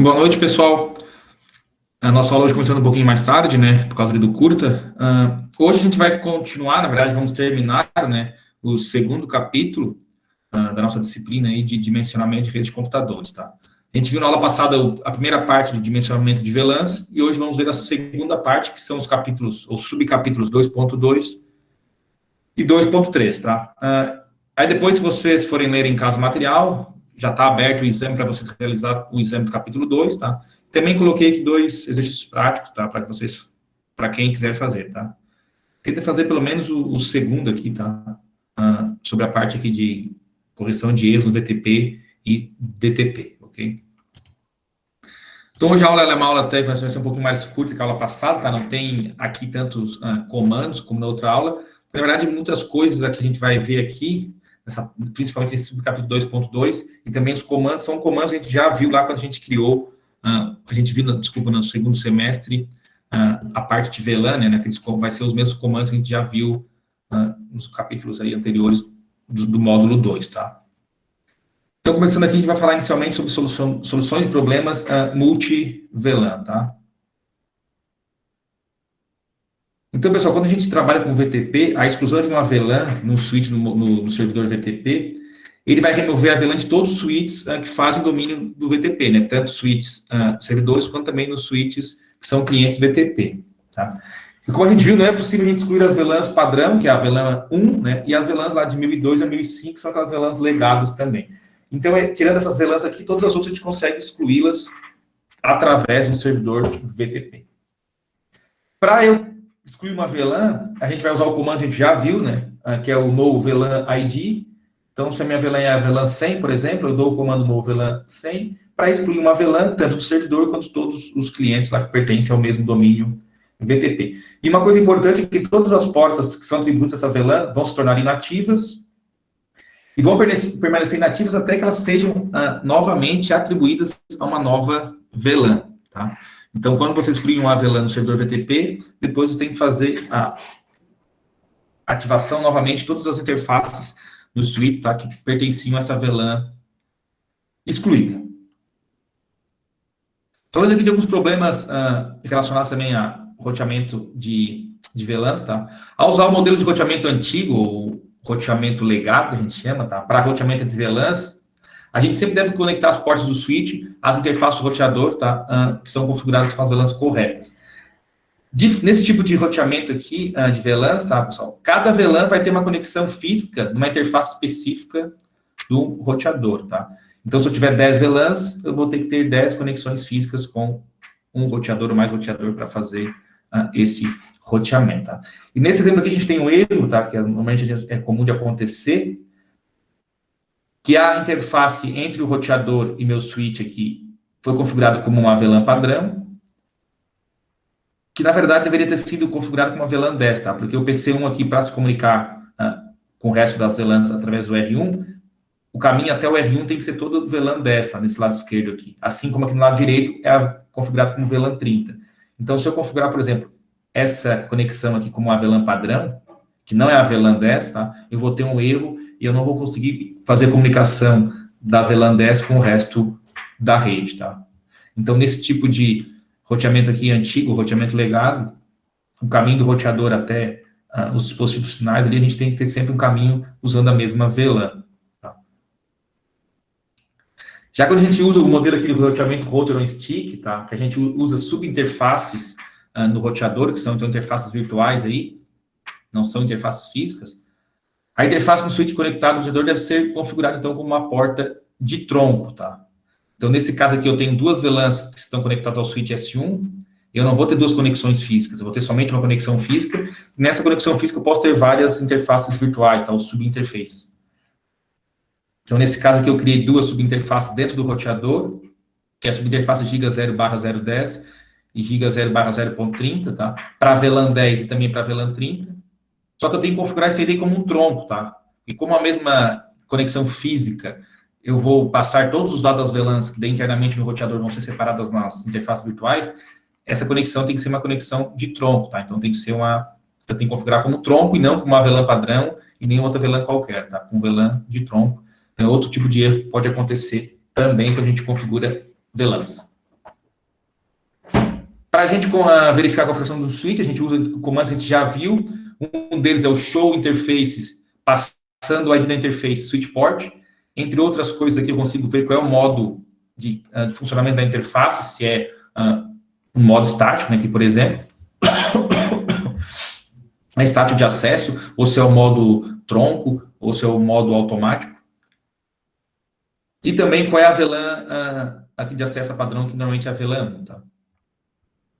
Boa noite, pessoal. A nossa aula hoje começando um pouquinho mais tarde, né, por causa do curta. Hoje a gente vai continuar, na verdade, vamos terminar, né, o segundo capítulo da nossa disciplina aí de dimensionamento de redes de computadores, tá? A gente viu na aula passada a primeira parte de dimensionamento de VLANs e hoje vamos ver a segunda parte, que são os capítulos, ou subcapítulos 2.2 e 2.3, tá? Aí depois, se vocês forem ler em casa o material, já está aberto o exame para vocês realizar o exame do capítulo 2, tá? Também coloquei aqui 2 exercícios práticos, tá? Para vocês, para quem quiser fazer, tá? Tenta fazer pelo menos o segundo aqui, tá? Sobre a parte aqui de correção de erros no VTP e DTP, ok? Então, hoje a aula é uma aula até vai ser um pouquinho mais curta que a aula passada, tá? Não tem aqui tantos comandos como na outra aula. Na verdade, muitas coisas que a gente vai ver aqui, principalmente esse subcapítulo 2.2, e também os comandos, são comandos que a gente já viu lá quando a gente criou, a gente viu, no segundo semestre, a parte de VLAN, né, que vai ser os mesmos comandos que a gente já viu nos capítulos aí anteriores do módulo 2, tá? Então, começando aqui, a gente vai falar inicialmente sobre soluções de problemas multi-VLAN, tá? Então, pessoal, quando a gente trabalha com VTP, a exclusão de uma VLAN no switch, no servidor VTP, ele vai remover a VLAN de todos os switches que fazem domínio do VTP, né? Tanto switches servidores, quanto também nos switches que são clientes VTP, tá? E como a gente viu, não é possível a gente excluir as VLANs padrão, que é a VLAN 1, né? E as VLANs lá de 1002 a 1005, que são aquelas VLANs legadas também. Então, tirando essas VLANs aqui, todas as outras a gente consegue excluí-las através do servidor VTP. Para eu excluir uma VLAN, a gente vai usar o comando que a gente já viu, né? Que é o no VLAN ID. Então, se a minha VLAN é a VLAN 100, por exemplo, eu dou o comando no VLAN 100 para excluir uma VLAN, tanto do servidor quanto todos os clientes lá que pertencem ao mesmo domínio VTP. E uma coisa importante é que todas as portas que são atributos dessa VLAN vão se tornar inativas e vão permanecer inativas até que elas sejam novamente atribuídas a uma nova VLAN, tá? Então, quando você exclui uma VLAN no servidor VTP, depois você tem que fazer a ativação novamente de todas as interfaces nos switches, tá, que pertenciam a essa VLAN excluída. Falando aqui de alguns problemas relacionados também a roteamento de VLANs, tá? Ao usar o modelo de roteamento antigo, ou roteamento legado, que a gente chama, tá? Para roteamento de VLANs, a gente sempre deve conectar as portas do switch às interfaces do roteador, tá? Que são configuradas com as VLANs corretas. Nesse tipo de roteamento aqui, de VLANs, tá, pessoal? Cada VLAN vai ter uma conexão física numa interface específica do roteador, tá? Então, se eu tiver 10 VLANs, eu vou ter que ter 10 conexões físicas com um roteador ou mais roteador para fazer esse roteamento, tá? E nesse exemplo aqui a gente tem um erro, tá? Que normalmente é comum de acontecer, que a interface entre o roteador e meu switch aqui foi configurado como uma VLAN padrão, que na verdade deveria ter sido configurado como uma VLAN 10, tá? Porque o PC1 aqui, para se comunicar com o resto das VLANs através do R1, o caminho até o R1 tem que ser todo VLAN 10, tá? Nesse lado esquerdo aqui. Assim como aqui no lado direito é configurado como VLAN 30. Então, se eu configurar, por exemplo, essa conexão aqui como uma VLAN padrão, que não é a VLAN 10, tá? Eu vou ter um erro e eu não vou conseguir fazer a comunicação da VLAN 10 com o resto da rede, tá? Então, nesse tipo de roteamento aqui antigo, roteamento legado, o caminho do roteador até os dispositivos finais, ali a gente tem que ter sempre um caminho usando a mesma VLAN. Tá? Já quando a gente usa o modelo aqui do roteamento router on stick, tá? Que a gente usa subinterfaces no roteador, que são então interfaces virtuais aí, não são interfaces físicas, a interface no switch conectado ao roteador deve ser configurada então como uma porta de tronco, tá? Então, nesse caso aqui, eu tenho duas VLANs que estão conectadas ao switch S1, eu não vou ter duas conexões físicas, eu vou ter somente uma conexão física, e nessa conexão física eu posso ter várias interfaces virtuais, tá? Os subinterfaces. Então, nesse caso aqui, eu criei duas subinterfaces dentro do roteador, que é a subinterface giga 0/010 e giga 0/0.30, tá? Para VLAN 10 e também para VLAN 30. Só que eu tenho que configurar isso aí como um tronco, tá? E como a mesma conexão física, eu vou passar todos os dados das VLANs que internamente no roteador vão ser separadas nas interfaces virtuais, essa conexão tem que ser uma conexão de tronco, tá? Então, tem que ser eu tenho que configurar como tronco e não como uma VLAN padrão e nem outra VLAN qualquer, tá? Com VLAN de tronco. Então, outro tipo de erro que pode acontecer também quando a gente configura VLANs. Para a gente verificar a configuração do switch, a gente usa comandos que a gente já viu. Um deles é o show interfaces, passando o ID da interface switch port. Entre outras coisas aqui, eu consigo ver qual é o modo de funcionamento da interface, se é um modo estático, né, aqui, por exemplo, é estático de acesso, ou se é o modo tronco, ou se é o modo automático. E também qual é a VLAN aqui de acesso a padrão, que normalmente é a VLAN 1, tá?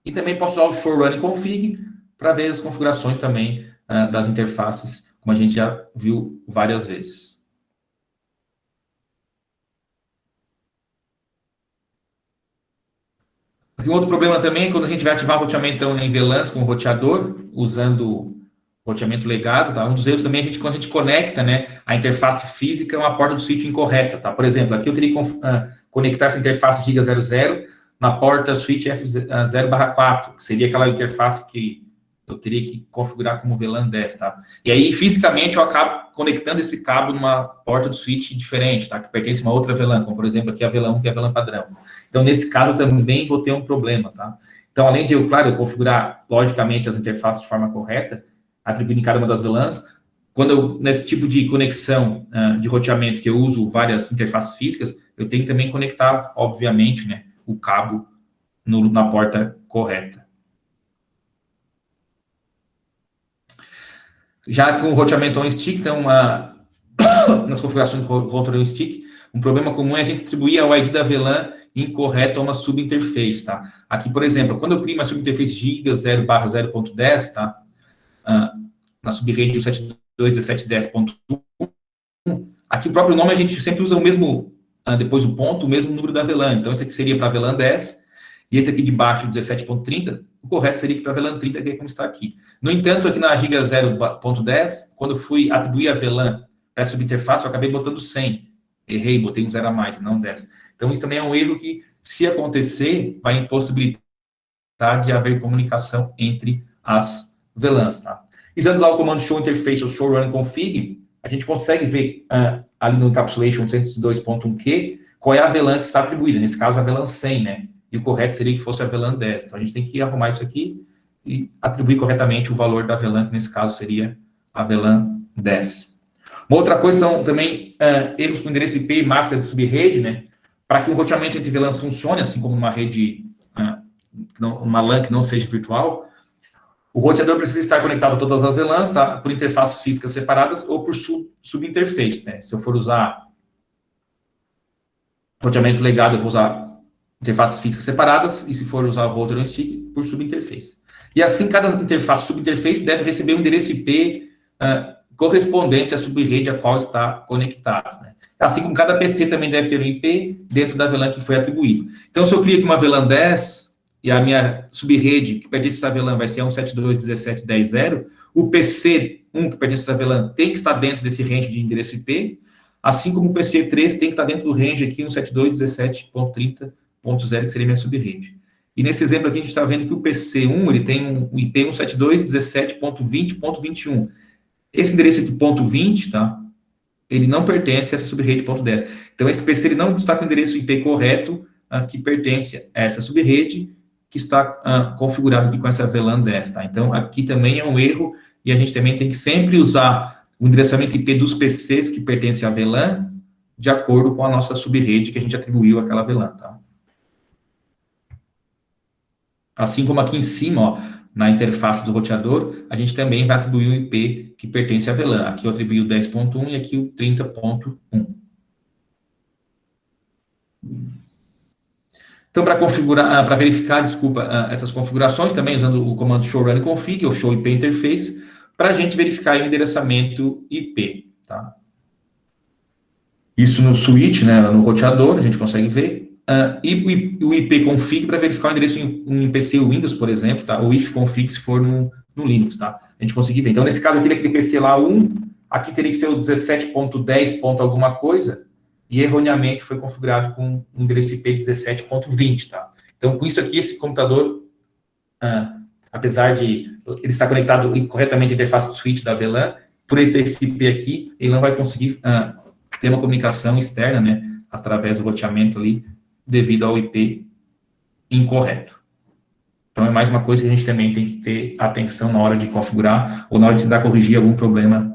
E também posso usar o show running config para ver as configurações também das interfaces, como a gente já viu várias vezes. Aqui um outro problema também é quando a gente vai ativar o roteamento então, em VLANs com o roteador, usando roteamento legado, tá? Um dos erros também é quando a gente conecta, né, a interface física a uma porta do switch incorreta, tá? Por exemplo, aqui eu teria que conectar essa interface giga 00 na porta switch F0/4, que seria aquela interface que eu teria que configurar como VLAN 10, tá? E aí, fisicamente, eu acabo conectando esse cabo numa porta do switch diferente, tá? Que pertence a uma outra VLAN, como, por exemplo, aqui a VLAN 1, que é a VLAN padrão. Então, nesse caso, eu também vou ter um problema, tá? Então, além de, claro, eu configurar, logicamente, as interfaces de forma correta, atribuindo em cada uma das VLANs, quando eu, nesse tipo de conexão de roteamento, que eu uso várias interfaces físicas, eu tenho que também conectar, obviamente, né, o cabo na porta correta. Já com o roteamento on-stick, então, nas configurações do router on-stick, um problema comum é a gente atribuir ao ID da VLAN incorreto a uma subinterface, tá? Aqui, por exemplo, quando eu crio uma subinterface giga 0/0.10, tá? Na subrede 172.17.10.1, aqui o próprio nome a gente sempre usa o mesmo, depois o ponto, o mesmo número da VLAN. Então, esse aqui seria para a VLAN 10, e esse aqui de baixo, 17.30, o correto seria para a VLAN 30, que é como está aqui. No entanto, aqui na giga 0.10, quando eu fui atribuir a VLAN para essa subinterface, eu acabei botando 100. Errei, botei um 0 a mais, não 10. Então, isso também é um erro que, se acontecer, vai impossibilitar de haver comunicação entre as VLANs, tá? Usando lá o comando show interface ou show run config, a gente consegue ver ali no encapsulation 102.1q qual é a VLAN que está atribuída. Nesse caso, a VLAN 100, né? E o correto seria que fosse a VLAN 10. Então, a gente tem que arrumar isso aqui e atribuir corretamente o valor da VLAN, que nesse caso seria a VLAN 10. Uma outra coisa são também erros com endereço IP e máscara de subrede, né? Para que o roteamento entre VLANs funcione, assim como uma rede, uma LAN que não seja virtual, o roteador precisa estar conectado a todas as VLANs, tá? Por interfaces físicas separadas ou por subinterface, né? Se eu for usar roteamento legado, eu vou usar interfaces físicas separadas, e se for usar o router on-stick, por subinterface. E assim, cada interface subinterface deve receber um endereço IP correspondente à subrede a qual está conectado, né? Assim como cada PC também deve ter um IP dentro da VLAN que foi atribuído. Então, se eu crio aqui uma VLAN 10, e a minha subrede que pertence a essa VLAN vai ser 172.17.10.0, o PC1 que pertence a essa VLAN tem que estar dentro desse range de endereço IP, assim como o PC3 tem que estar dentro do range aqui, 172.17.30.0, que seria minha subrede. E nesse exemplo aqui, a gente está vendo que o PC1 ele tem um IP 172.17.20.21. Esse endereço aqui, .20, tá? Ele não pertence a essa subrede .10. Então, esse PC ele não está com o endereço IP correto que pertence a essa subrede que está configurado aqui com essa VLAN 10, tá? Então, aqui também é um erro e a gente também tem que sempre usar o endereçamento IP dos PCs que pertencem à VLAN de acordo com a nossa subrede que a gente atribuiu àquela VLAN, tá? Assim como aqui em cima, ó, na interface do roteador, a gente também vai atribuir o IP que pertence à VLAN. Aqui eu atribuí o 10.1 e aqui o 30.1. Então, para configurar, para verificar, essas configurações, também usando o comando show run config, ou show IP interface, para a gente verificar o endereçamento IP, tá? Isso no switch, né, no roteador, a gente consegue ver. E o IP config para verificar o endereço em PC Windows, por exemplo, tá? Ou if config se for no Linux, tá? A gente consegue ver. Então, nesse caso aqui, aquele PC lá 1, aqui teria que ser o 17.10. alguma coisa, e erroneamente foi configurado com o endereço IP 17.20, tá? Então, com isso aqui, esse computador, apesar de ele estar conectado incorretamente à interface do switch da VLAN, por ele ter esse IP aqui, ele não vai conseguir ter uma comunicação externa, né, através do roteamento ali, devido ao IP incorreto. Então, é mais uma coisa que a gente também tem que ter atenção na hora de configurar ou na hora de tentar corrigir algum problema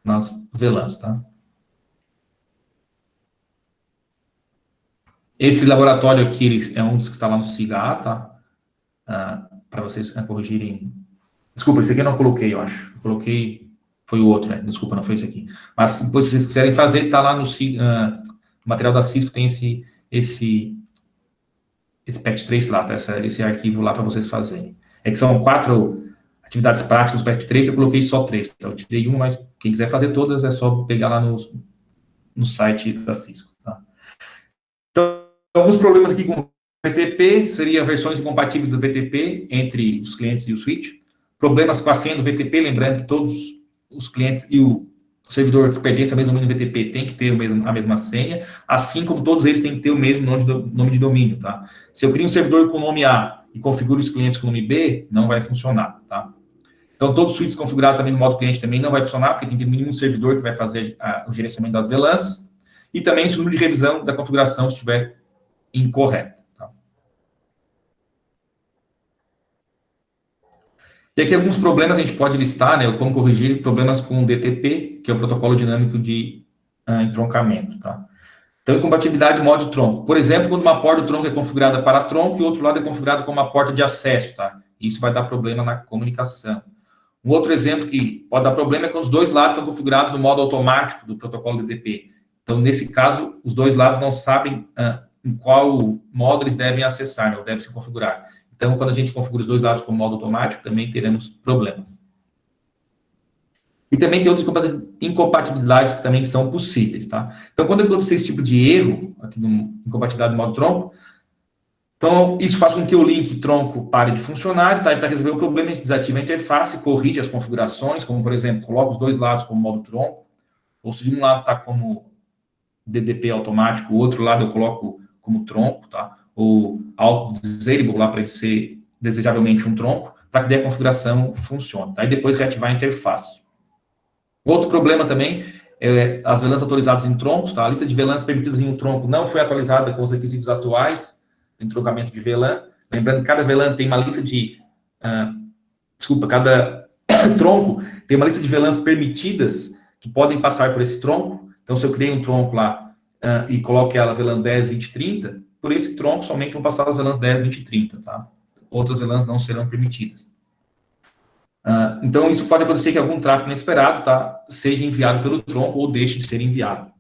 nas VLANs, tá? Esse laboratório aqui é um dos que está lá no SIGA, tá? Para vocês corrigirem. Desculpa, esse aqui eu não coloquei, eu acho. Eu coloquei, foi o outro, né? Desculpa, não foi esse aqui. Mas depois, se vocês quiserem fazer, tá lá no material da Cisco, tem esse PECT3 lá, tá? Esse arquivo lá para vocês fazerem. É que são 4 atividades práticas do PECT3, eu coloquei só 3. Então, eu tirei uma, mas quem quiser fazer todas, é só pegar lá no site da Cisco, tá? Então, alguns problemas aqui com o VTP, seria versões incompatíveis do VTP entre os clientes e o switch. Problemas com a senha do VTP, lembrando que todos os clientes e o servidor que pertence ao mesmo domínio VTP tem que ter a mesma senha, assim como todos eles têm que ter o mesmo nome de domínio, tá? Se eu crio um servidor com o nome A e configuro os clientes com o nome B, não vai funcionar, tá? Então, todos os switches configurados também no modo cliente também não vai funcionar, porque tem que ter no mínimo um servidor que vai fazer o gerenciamento das VLANs, e também se o número de revisão da configuração estiver incorreto. Tá? E aqui alguns problemas a gente pode listar, né? Como corrigir problemas com o DTP, que é o protocolo dinâmico de entroncamento. Tá? Então, incompatibilidade modo de tronco. Por exemplo, quando uma porta do tronco é configurada para tronco e o outro lado é configurado como uma porta de acesso. Tá? Isso vai dar problema na comunicação. Um outro exemplo que pode dar problema é quando os dois lados estão configurados no modo automático do protocolo DTP. Então, nesse caso, os dois lados não sabem em qual modo eles devem acessar, né, ou devem se configurar. Então, quando a gente configura os dois lados como modo automático, também teremos problemas. E também tem outras incompatibilidades que também são possíveis, tá? Então, quando acontecer esse tipo de erro, aqui no incompatibilidade do modo tronco, então, isso faz com que o link tronco pare de funcionar, tá? E para resolver o problema, a gente desativa a interface, corrige as configurações, como, por exemplo, coloca os dois lados como modo tronco, ou se de um lado está como DDP automático, o outro lado eu coloco como tronco, tá? Ou auto-disable lá para ele ser desejavelmente um tronco, para que daí a configuração funcione, tá? E depois reativar a interface. Outro problema também é as VLANs autorizadas em troncos, tá? A lista de VLANs permitidas em um tronco não foi atualizada com os requisitos atuais de entroncamento de VLAN. Lembrando que cada VLAN tem uma lista de... cada tronco tem uma lista de VLANs permitidas que podem passar por esse tronco. Então, se eu criei um tronco lá e coloco ela VLAN 10, 20, 30, por esse tronco somente vão passar as VLANs 10, 20 e 30, tá? Outras VLANs não serão permitidas. Então, isso pode acontecer que algum tráfego inesperado, tá, seja enviado pelo tronco ou deixe de ser enviado.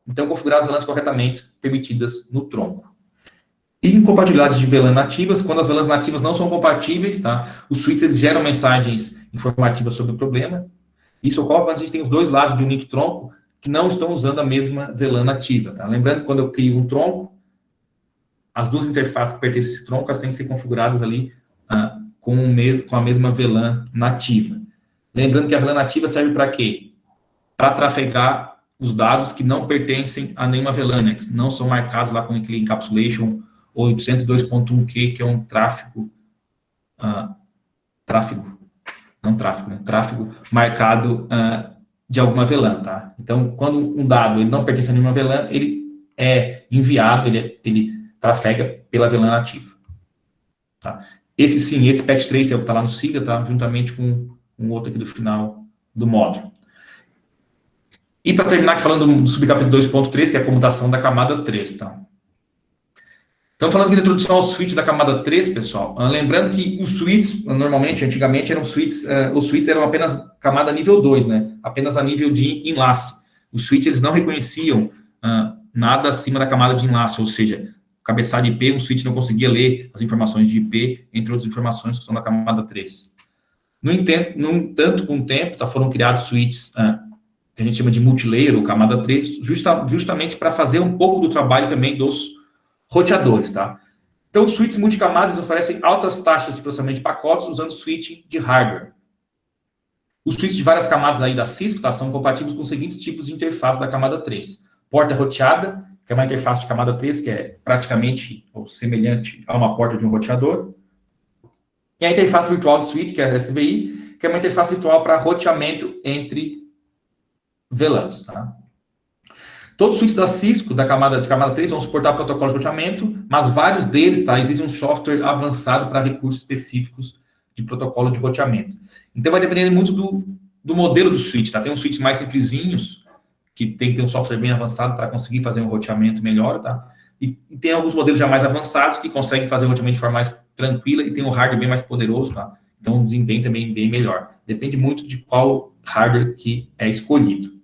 Então, configurar as VLANs corretamente permitidas no tronco. E incompatibilidades de VLAN nativas, quando as VLANs nativas não são compatíveis, tá, os switches eles geram mensagens informativas sobre o problema. Isso ocorre quando a gente tem os dois lados de um link tronco que não estão usando a mesma VLAN nativa. Tá? Lembrando que quando eu crio um tronco, as duas interfaces que pertencem a esse tronco, elas têm que ser configuradas ali com a mesma VLAN nativa. Lembrando que a VLAN nativa serve para quê? Para trafegar os dados que não pertencem a nenhuma VLAN, né? Que não são marcados lá com aquele encapsulation 802.1q, que é um tráfego marcado de alguma VLAN, tá? Então, quando um dado ele não pertence a nenhuma VLAN, ele é enviado, ele trafega pela VLAN nativa. Tá? Esse PECT3 é o que está lá no SIGA, tá? Juntamente com um outro aqui do final do módulo. E para terminar aqui falando do subcapítulo 2.3, que é a comutação da camada 3, tá? Então, falando aqui da introdução aos switches da camada 3, pessoal, lembrando que os switches, antigamente, eram switches, os switches eram apenas camada nível 2, né? Apenas a nível de enlace. Os switches, eles não reconheciam nada acima da camada de enlace, ou seja, cabeçalho IP, um switch não conseguia ler as informações de IP, entre outras informações que estão na camada 3. No entanto, com o tempo, foram criados switches que a gente chama de multilayer, ou camada 3, justamente para fazer um pouco do trabalho também dos roteadores, tá? Então, os switches multicamadas oferecem altas taxas de processamento de pacotes usando switching de hardware. Os switches de várias camadas aí da Cisco, tá, são compatíveis com os seguintes tipos de interface da camada 3. Porta roteada, que é uma interface de camada 3, que é praticamente ou semelhante a uma porta de um roteador. E a interface virtual de switch, que é a SVI, que é uma interface virtual para roteamento entre VLANs, tá? Todos os switches da Cisco, de camada 3, vão suportar protocolo de roteamento, mas vários deles, tá? Existe um software avançado para recursos específicos de protocolo de roteamento. Então, vai depender muito do modelo do switch, tá? Tem uns switches mais simplesinhos, que tem que ter um software bem avançado para conseguir fazer um roteamento melhor, tá? E tem alguns modelos já mais avançados que conseguem fazer o roteamento de forma mais tranquila e tem um hardware bem mais poderoso, tá? Então, o desempenho também bem melhor. Depende muito de qual hardware que é escolhido.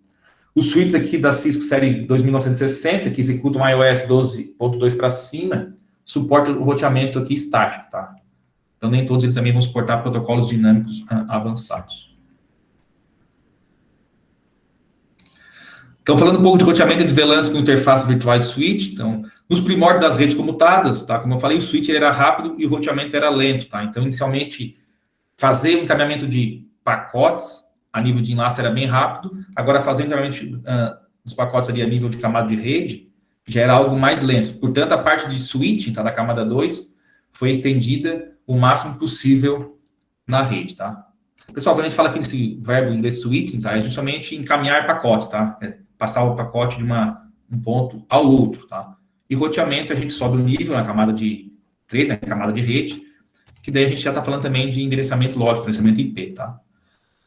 Os switches aqui da Cisco série 2960, que executam iOS 12.2 para cima, suportam o roteamento aqui estático, tá? Então, nem todos eles também vão suportar protocolos dinâmicos avançados. Então, falando um pouco de roteamento de VLANs com interface virtual de switch, então, nos primórdios das redes comutadas, tá? Como eu falei, o switch era rápido e o roteamento era lento, tá? Então, inicialmente, fazer um encaminhamento de pacotes a nível de enlace era bem rápido, agora fazer o encaminhamento dos pacotes ali a nível de camada de rede já era algo mais lento. Portanto, a parte de switching, tá? Da camada 2, foi estendida o máximo possível na rede, tá? Pessoal, quando a gente fala aqui nesse verbo em inglês switching, tá? É justamente encaminhar pacotes, tá? Passar o pacote de um ponto ao outro, tá? E roteamento, a gente sobe o nível na camada de 3, na camada de rede, que daí a gente já está falando também de endereçamento lógico, endereçamento IP, tá?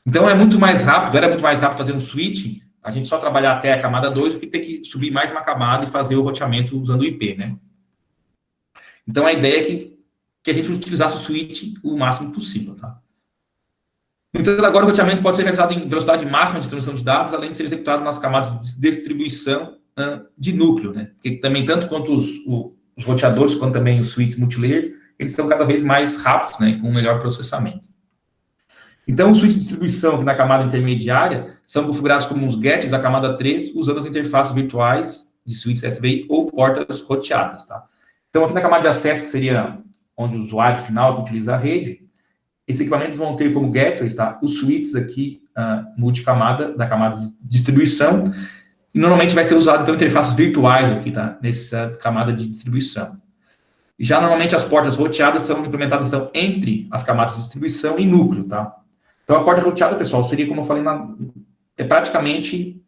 Então, era muito mais rápido fazer um switching, a gente só trabalhar até a camada 2 do que ter que subir mais uma camada e fazer o roteamento usando o IP, né? Então, a ideia é que a gente utilizasse o switch o máximo possível, tá? Então, agora o roteamento pode ser realizado em velocidade máxima de transmissão de dados, além de ser executado nas camadas de distribuição de núcleo, né? Porque também, tanto quanto os roteadores, quanto também os switches multilayer, eles estão cada vez mais rápidos, né? Com um melhor processamento. Então, os switches de distribuição que na camada intermediária são configurados como uns gateways da camada 3, usando as interfaces virtuais de switches SVI ou portas roteadas, tá? Então, aqui na camada de acesso, que seria onde o usuário final utiliza a rede, esses equipamentos vão ter como gateways, tá? Os switches aqui, multicamada, da camada de distribuição, e normalmente vai ser usado, então, interfaces virtuais aqui, tá? Nessa camada de distribuição. E já, normalmente, as portas roteadas são implementadas, então, entre as camadas de distribuição e núcleo, tá? Então, a porta roteada, pessoal, seria, como eu falei, é praticamente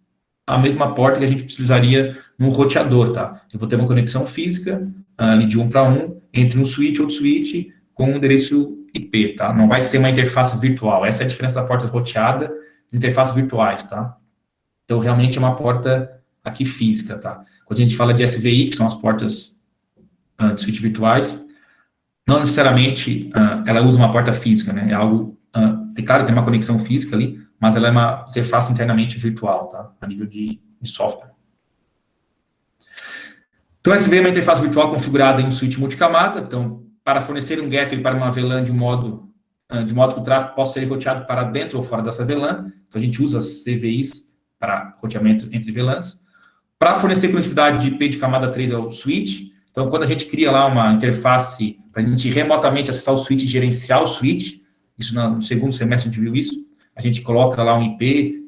a mesma porta que a gente precisaria num roteador, tá? Eu vou ter uma conexão física, ali de 1 para 1, entre um switch e outro switch, com um endereço IP, tá? Não vai ser uma interface virtual. Essa é a diferença da porta roteada de interfaces virtuais, tá? Então, realmente é uma porta aqui física, tá? Quando a gente fala de SVI, que são as portas de switch virtuais, não necessariamente ela usa uma porta física, né? É algo, claro, tem uma conexão física ali, mas ela é uma interface internamente virtual, tá? A nível de software. Então, SVI é uma interface virtual configurada em um switch multicamada, então, para fornecer um gateway para uma VLAN de modo que o tráfego possa ser roteado para dentro ou fora dessa VLAN. Então, a gente usa as CVIs para roteamento entre VLANs. Para fornecer conectividade de IP de camada 3 ao switch, então, quando a gente cria lá uma interface para a gente remotamente acessar o switch e gerenciar o switch, isso no segundo semestre a gente viu isso, a gente coloca lá um IP,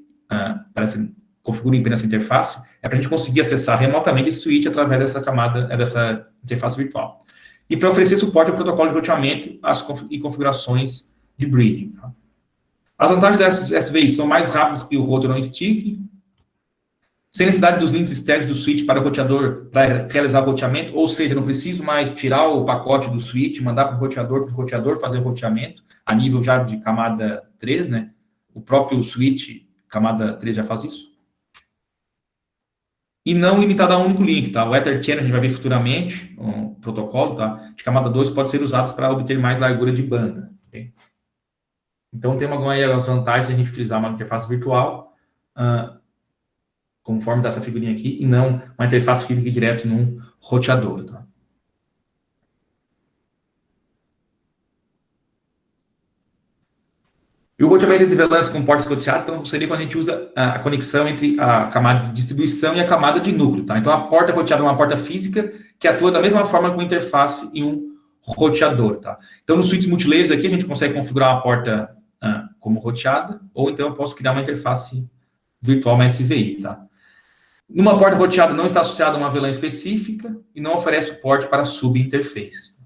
configura um IP nessa interface, é para a gente conseguir acessar remotamente esse switch através dessa interface virtual. E para oferecer suporte ao protocolo de roteamento e configurações de bridging. Tá? As vantagens dessas SVI são mais rápidas que o router on-stick, sem necessidade dos links externos do switch para o roteador para realizar o roteamento, ou seja, não preciso mais tirar o pacote do switch, mandar para o roteador fazer o roteamento, a nível já de camada 3, né? O próprio switch, camada 3, já faz isso. E não limitado a um único link, tá? O Ether Channel, a gente vai ver futuramente, um protocolo, tá? De camada 2 pode ser usado para obter mais largura de banda. Okay? Então, tem algumas vantagens de a gente utilizar uma interface virtual, conforme dessa figurinha aqui, e não uma interface física direto num roteador, tá? E o roteamento entre VLANs com portas roteadas, então, seria quando a gente usa a conexão entre a camada de distribuição e a camada de núcleo, tá? Então, a porta roteada é uma porta física que atua da mesma forma com interface em um roteador, tá? Então, nos switches multilayers aqui, a gente consegue configurar uma porta como roteada, ou então eu posso criar uma interface virtual, uma SVI, tá? Numa porta roteada não está associada a uma VLAN específica e não oferece suporte para subinterfaces.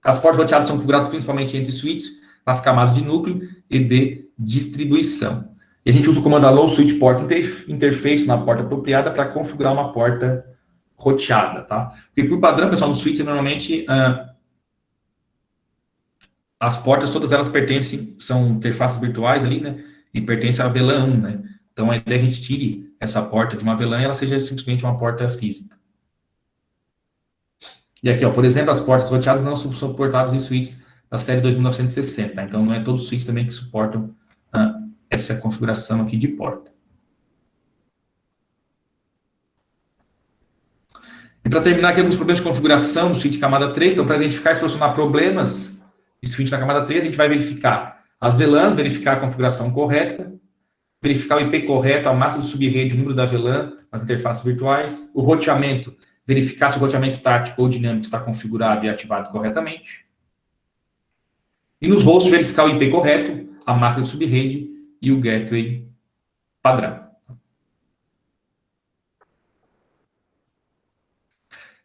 As portas roteadas são configuradas principalmente entre switches, nas camadas de núcleo e de distribuição. E a gente usa o comando allow switch port interface na porta apropriada para configurar uma porta roteada, tá? Porque por padrão, pessoal, no switch, normalmente as portas, todas elas pertencem, são interfaces virtuais ali, né? E pertencem à VLAN 1, né? Então, a ideia é que a gente tire essa porta de uma VLAN e ela seja simplesmente uma porta física. E aqui, ó, por exemplo, as portas roteadas não são suportadas em switches da série 2960, tá? Então, não é todos os switches também que suportam essa configuração aqui de porta. E para terminar aqui, alguns problemas de configuração no switch camada 3. Então, para identificar e solucionar problemas de switch na camada 3, a gente vai verificar as VLANs, verificar a configuração correta, verificar o IP correto, a massa do subrede, o número da VLAN, as interfaces virtuais, o roteamento, verificar se o roteamento estático ou dinâmico está configurado e ativado corretamente. E nos hosts, verificar o IP correto, a massa do subrede e o gateway padrão.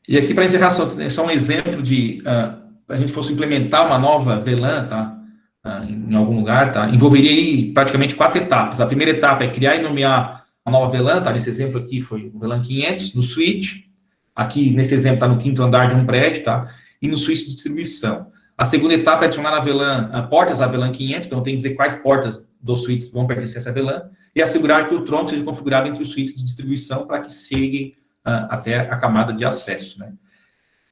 E aqui, para encerrar, só um exemplo de a gente fosse implementar uma nova VLAN, tá? Em algum lugar, tá? Envolveria aí praticamente 4 etapas. A primeira etapa é criar e nomear uma nova VLAN, tá? Nesse exemplo aqui foi o VLAN 500, no switch. Aqui, nesse exemplo, está no 5º andar de um prédio, tá? E no switch de distribuição. A segunda etapa é adicionar na VLAN, portas à VLAN 500, então tem que dizer quais portas dos switches vão pertencer a essa VLAN, e assegurar que o tronco seja configurado entre os switches de distribuição para que cheguem até a camada de acesso, né?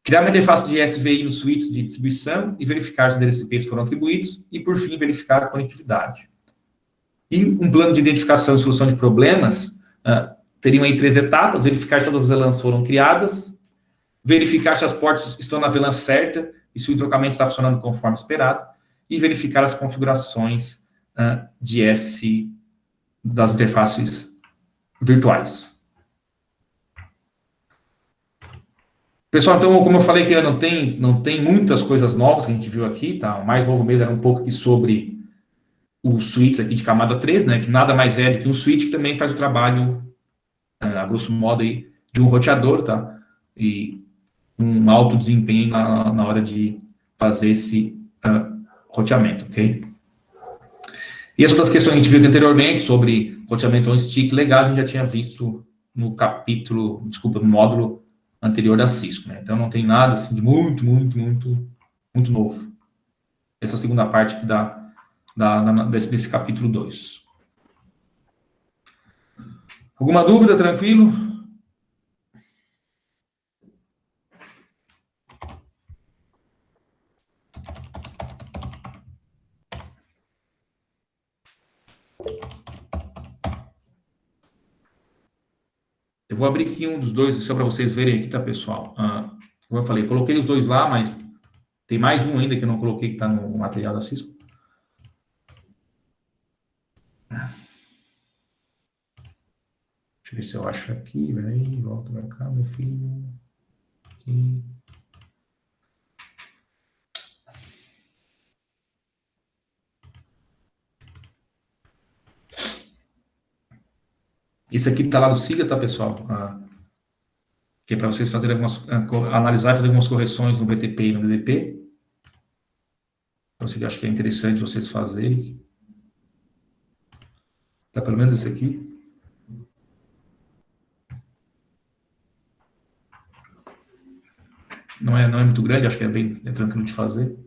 Criar uma interface de SVI nos switches de distribuição e verificar se os DLCPs foram atribuídos e, por fim, verificar a conectividade. E um plano de identificação e solução de problemas teriam aí 3 etapas: verificar se todas as VLANs foram criadas, verificar se as portas estão na VLAN certa e se o entrocamento está funcionando conforme esperado, e verificar as configurações de S das interfaces virtuais. Pessoal, então, como eu falei que não tem muitas coisas novas que a gente viu aqui, tá? O mais novo mesmo era um pouco aqui sobre os switches aqui de camada 3, né? Que nada mais é do que um switch que também faz o trabalho, a grosso modo, aí, de um roteador, tá? E um alto desempenho na hora de fazer esse roteamento, ok? E as outras questões que a gente viu anteriormente sobre roteamento on-stick legal, a gente já tinha visto no no módulo anterior da Cisco, né? Então não tem nada assim de muito novo. Essa segunda parte aqui desse capítulo 2. Alguma dúvida? Tranquilo? Eu vou abrir aqui um dos dois, só para vocês verem aqui, tá, pessoal? Como eu falei, coloquei os dois lá, mas tem mais um ainda que eu não coloquei, que está no material da Cisco. Deixa eu ver se eu acho aqui, peraí, volta para cá, meu filho. Aqui. Esse aqui está lá no SIGA, tá, pessoal? Que é para vocês fazerem analisar e fazer algumas correções no BTP e no DDP. Então, eu acho que é interessante vocês fazerem. Tá, pelo menos esse aqui. Não é muito grande, acho que é bem tranquilo de fazer.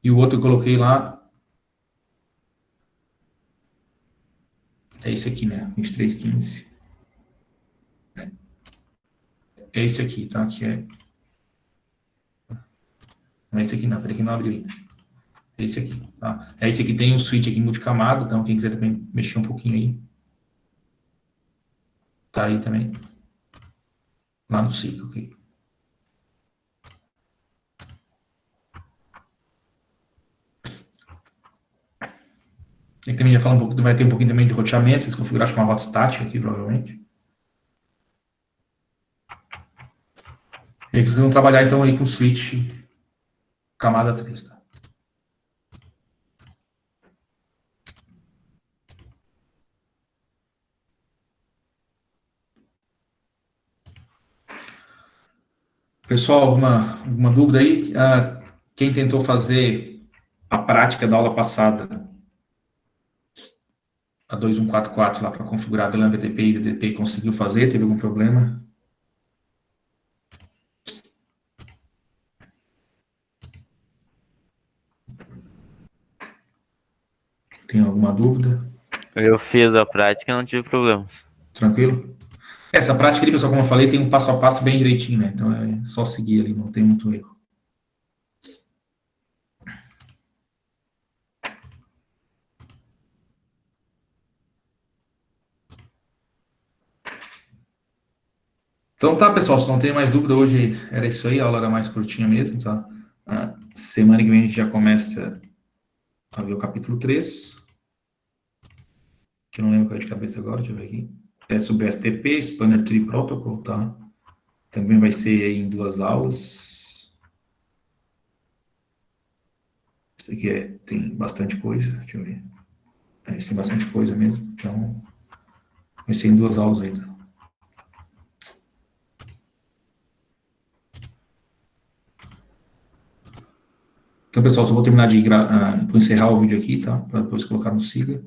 E o outro eu coloquei lá. É esse aqui, né? 2315. É esse aqui, tá? Que é... Não é esse aqui não, peraí que não abriu ainda. É esse aqui, tá? É esse aqui, tem um switch aqui multicamada, então quem quiser também mexer um pouquinho aí. Tá aí também. Lá no SIGA, ok? Aqui também já fala um pouco, vai ter um pouquinho também de roteamento, vocês configuraram com uma rota estática aqui, provavelmente. E aí vocês vão trabalhar então aí com switch camada 3, tá? Pessoal, alguma dúvida aí? Quem tentou fazer a prática da aula passada a 2144 lá para configurar a VLAN VDP e o VDP conseguiu fazer, teve algum problema? Tem alguma dúvida? Eu fiz a prática e não tive problema. Tranquilo? Essa prática ali, pessoal, como eu falei, tem um passo a passo bem direitinho, né? Então é só seguir ali, não tem muito erro. Então tá, pessoal, se não tem mais dúvida, hoje era isso aí, a aula era mais curtinha mesmo, tá? Semana que vem a gente já começa a ver o capítulo 3, que eu não lembro qual é de cabeça agora, deixa eu ver aqui. É sobre STP, Spanner Tree Protocol, tá? Também vai ser aí em 2 aulas. Isso aqui tem bastante coisa, deixa eu ver. Isso tem bastante coisa mesmo, então vai ser em 2 aulas aí, tá? Então, pessoal, só vou terminar vou encerrar o vídeo aqui, tá? Para depois colocar no Siga.